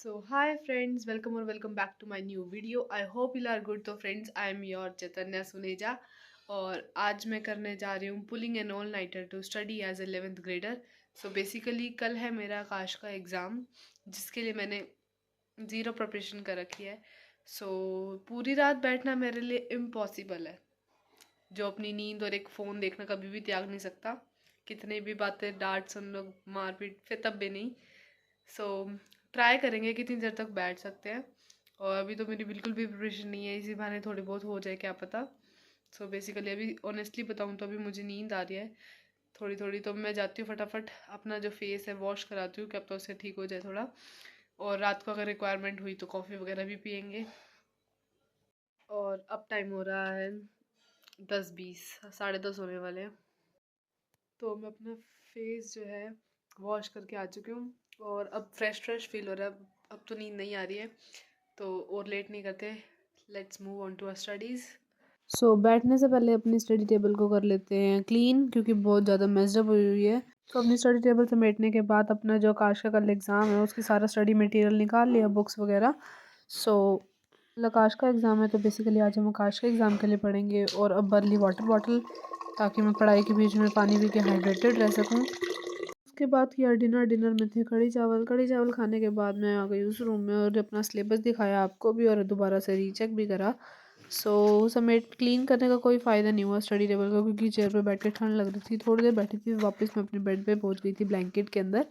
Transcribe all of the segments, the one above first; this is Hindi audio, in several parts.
So hi friends, welcome or welcome back to my new video. I hope you are good. तो friends, I am your Chaitanya Suneja और आज मैं करने जा रही हूँ pulling an all nighter to study as 11th grader. So basically कल है मेरा आकाश का एग्ज़ाम जिसके लिए मैंने ज़ीरो प्रिपरेशन कर रखी है. सो पूरी रात बैठना मेरे लिए इम्पॉसिबल है. जो अपनी नींद और एक फ़ोन देखना कभी भी त्याग नहीं सकता. कितने भी बातें डांट सुन लो, मारपीट, फिर तब भी नहीं. सो ट्राई करेंगे कितनी देर तक बैठ सकते हैं. और अभी तो मेरी बिल्कुल भी प्रिपरेशन नहीं है, इसी बहाने थोड़ी बहुत हो जाए क्या पता. सो बेसिकली अभी ऑनेस्टली बताऊँ तो अभी मुझे नींद आ रही है थोड़ी थोड़ी. तो मैं जाती हूँ फटाफट अपना जो फेस है वॉश कराती हूँ, क्या पता उससे ठीक हो जाए थोड़ा. और रात को अगर रिक्वायरमेंट हुई तो कॉफ़ी वगैरह भी पियेंगे. और अब टाइम हो रहा है 10:20, 10:30 होने वाले हैं. तो मैं अपना फेस जो है वॉश करके आ चुकी हूँ और अब फ्रेश फ्रेश फील हो रहा है. अब तो नींद नहीं आ रही है तो और लेट नहीं करते. Let's move on to our studies. So बैठने से पहले अपनी स्टडी टेबल को कर लेते हैं क्लीन, क्योंकि बहुत ज़्यादा मेस्डअप हुई हुई है. तो अपनी स्टडी टेबल समेटने के बाद अपना जो आकाश का कल एग्ज़ाम है उसकी सारा स्टडी मटेरियल निकाल लिया, बुक्स वगैरह. सो आकाश का एग्ज़ाम है तो बेसिकली आज हम आकाश के एग्ज़ाम के लिए पढ़ेंगे. और अब भर ली वाटर बॉटल ताकि मैं पढ़ाई के बीच में पानी पी के हाइड्रेटेड रह सकूँ. उसके बाद किया डिनर. डिनर में थे कढ़ी चावल. कढ़ी चावल खाने के बाद मैं आ गई उस रूम में और अपना सिलेबस दिखाया आपको भी और दोबारा से रीचेक भी करा. सो समेट क्लीन करने का कोई फ़ायदा नहीं हुआ स्टडी टेबल का, क्योंकि चेयर पे बैठ के ठंड लग रही थी. थोड़ी देर बैठी थी, वापस मैं अपने बेड पे पहुंच गई थी ब्लैंकेट के अंदर.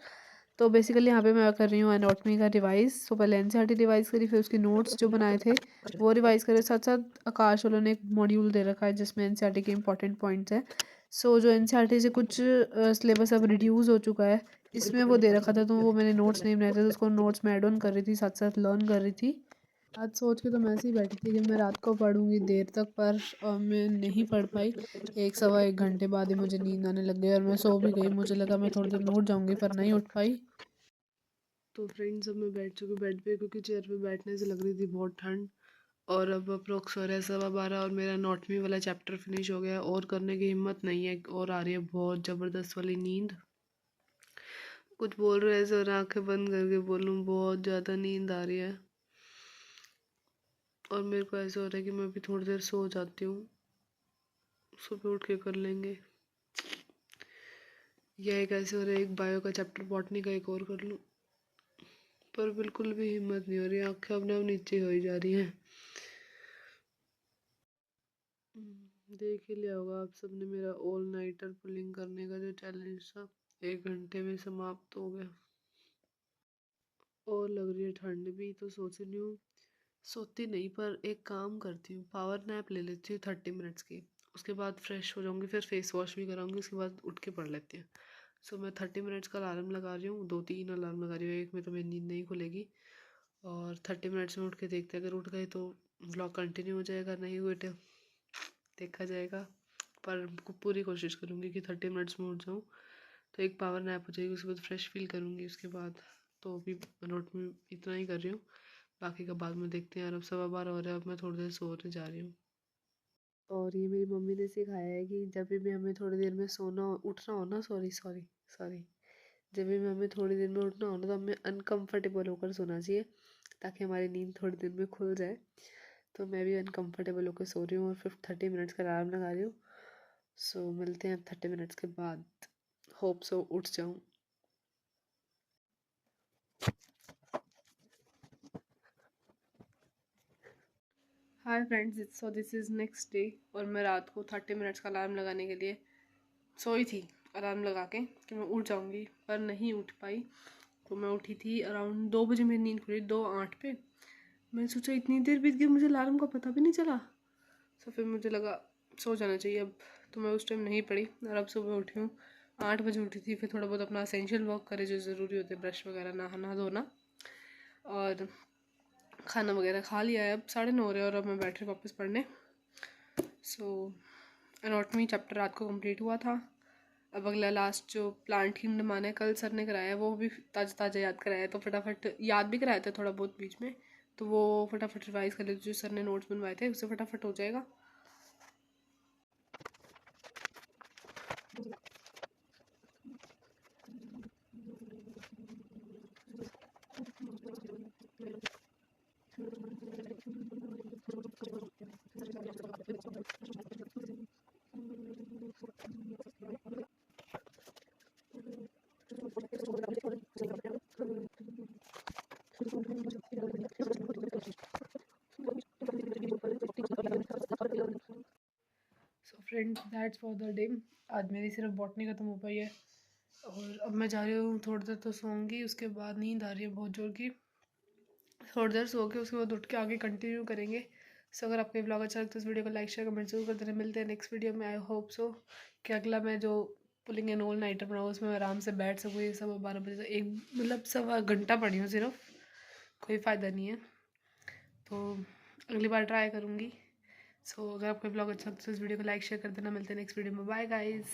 तो बेसिकली यहाँ पे मैं कर रही हूँ एनाटॉमी का रिवाइज. सो पहले एनसीईआरटी रिवाइज करी, फिर उसके नोट्स जो बनाए थे वो रिवाइज करे. साथ साथ आकाश वालों ने एक मॉड्यूल दे रखा है जिसमें एनसीईआरटी के इंपॉर्टेंट पॉइंट्स हैं. सो जो एनसीईआरटी से कुछ सिलेबस अब रिड्यूस हो चुका है, इसमें वो दे रखा था तो वो मैंने नोट्स नहीं बनाए थे, तो उसको नोट्स में ऐड ऑन कर रही थी, साथ साथ लर्न कर रही थी. आज सोच के तो मैं ऐसे ही बैठी थी कि मैं रात को पढ़ूंगी देर तक, पर मैं नहीं पढ़ पाई. 1 सवा 1 घंटे बाद ही मुझे नींद आने लग गई और मैं सो भी गई. मुझे लगा मैं थोड़ी देर में उठ जाऊंगी पर नहीं उठ पाई. तो फ्रेंड्स अब मैं बैठ चुकी बेड पे, क्योंकि चेयर पे बैठने से लग रही थी बहुत ठंड. और अब अप्रोक्स हो रहा है 12:15 और मेरा एनाटॉमी वाला चैप्टर फिनिश हो गया और करने की हिम्मत नहीं है. और आ रही है बहुत ज़बरदस्त वाली नींद. कुछ बोल रहे हैं सर, आंखें बंद करके बोलूँ, बहुत ज़्यादा नींद आ रही है. और मेरे को ऐसा हो रहा है कि मैं अभी थोड़ी देर सो जाती हूँ, सुबह उठ के कर लेंगे. यह एक ऐसे हो रहा है, एक बायो का चैप्टर बॉटनी का एक और कर लूँ, पर बिल्कुल भी हिम्मत नहीं हो रही. आंखें अपने आप नीचे हो ही जा रही हैं. देख ही लिया होगा आप सबने मेरा ऑल नाइटर पुलिंग करने का जो चैलेंज था, 1 घंटे में समाप्त हो गया. और लग रही है ठंड भी, तो सोच रही हूँ सोती नहीं पर एक काम करती हूँ, पावर नैप ले लेती हूँ 30 मिनट्स की. उसके बाद फ्रेश हो जाऊँगी, फिर फेस वॉश भी कराऊंगी, उसके बाद उठ के पढ़ लेती हूँ. सो मैं 30 मिनट्स का अलार्म लगा रही हूँ, 2-3 अलार्म लगा रही हूँ, एक में तो मेरी नींद नहीं खुलेगी. और 30 मिनट्स में उठ के देखते हैं, अगर उठ गए तो व्लॉग कंटिन्यू हो जाएगा, नहीं हुए तो देखा जाएगा. पर पूरी कोशिश करूँगी कि 30 मिनट्स में उठ जाऊँ तो एक पावर नैप हो जाएगी, उसके बाद फ्रेश फील करूँगी. उसके बाद तो अभी नोट में इतना ही कर रही हूँ, बाकी का बाद में देखते हैं यार. अब 12:15 हो रहा है, अब मैं थोड़ी देर सोने जा रही हूँ. और ये मेरी मम्मी ने सिखाया है कि जब भी हमें थोड़ी देर में सोना उठना हो ना, सॉरी सॉरी सॉरी, जब भी हमें थोड़ी देर में उठना हो ना तो हमें अनकंफर्टेबल होकर सोना चाहिए ताकि हमारी नींद थोड़ी देर में खुल जाए. तो मैं भी अनकंफर्टेबल होकर सो रही हूँ और फिर 30 मिनट्स का अलार्म लगा रही हूँ. सो मिलते हैं 30 मिनट्स के बाद. होप सो उठ जाऊँ. Hi friends, so this is next day और मैं रात को 30 मिनट्स का अलार्म लगाने के लिए सोई थी अलार्म लगा के कि मैं उठ जाऊंगी, पर नहीं उठ पाई. तो मैं उठी थी अराउंड 2 बजे, मेरी नींद खुली 2:08 पे. मैंने सोचा इतनी देर बीत गई, मुझे अलार्म का पता भी नहीं चला. तो फिर मुझे लगा सो जाना चाहिए अब. तो मैं उस टाइम नहीं पढ़ी और अब सुबह उठी हूँ. 8 बजे उठी थी, फिर थोड़ा बहुत अपना असेंशियल वर्क करे जो ज़रूरी होते, ब्रश वगैरह, नहाना धोना, और खाना वगैरह खा लिया है. अब 9:30 हो रहे हैं और अब मैं बैठ रही वापस पढ़ने. सो एनाटॉमी चैप्टर रात को कंप्लीट हुआ था. अब अगला लास्ट जो प्लांट किंगडम आना है, कल सर ने कराया है, वो भी ताज़ा ताज़ा याद कराया है, तो फटाफट याद भी कराया था थोड़ा बहुत बीच में, तो वो फटाफट रिवाइज कर लेते जो सर ने नोट्स बनवाए थे, उससे फटाफट हो जाएगा. So friends that's for the day. आज मेरी सिर्फ बॉटनी ख़त्म हो पाई है और अब मैं जा रही हूँ, थोड़ी देर तो सोऊंगी, उसके बाद नींद आ रही है बहुत जोर की। थोड़ी देर सो के उसके बाद उठ के आगे कंटिन्यू करेंगे। सो अगर आपको ब्लॉग अच्छा लगता है तो इस वीडियो को लाइक शेयर कमेंट जरूर कर देना। मिलते हैं नेक्स्ट वीडियो में। आई होप सो कि अगला मैं जो पुलिंग एंड ऑल नाइटर बनाऊँ उसमें मैं आराम से बैठ सकूँ। ये सब 12 बजे से एक मतलब सवा घंटा पड़ी हूँ सिर्फ, कोई फ़ायदा नहीं है, तो अगली बार ट्राई करूँगी। सो अगर आपको ब्लॉग अच्छा लगता है तो इस वीडियो को लाइक शेयर कर देना। मिलते हैं नेक्स्ट वीडियो में। Bye guys.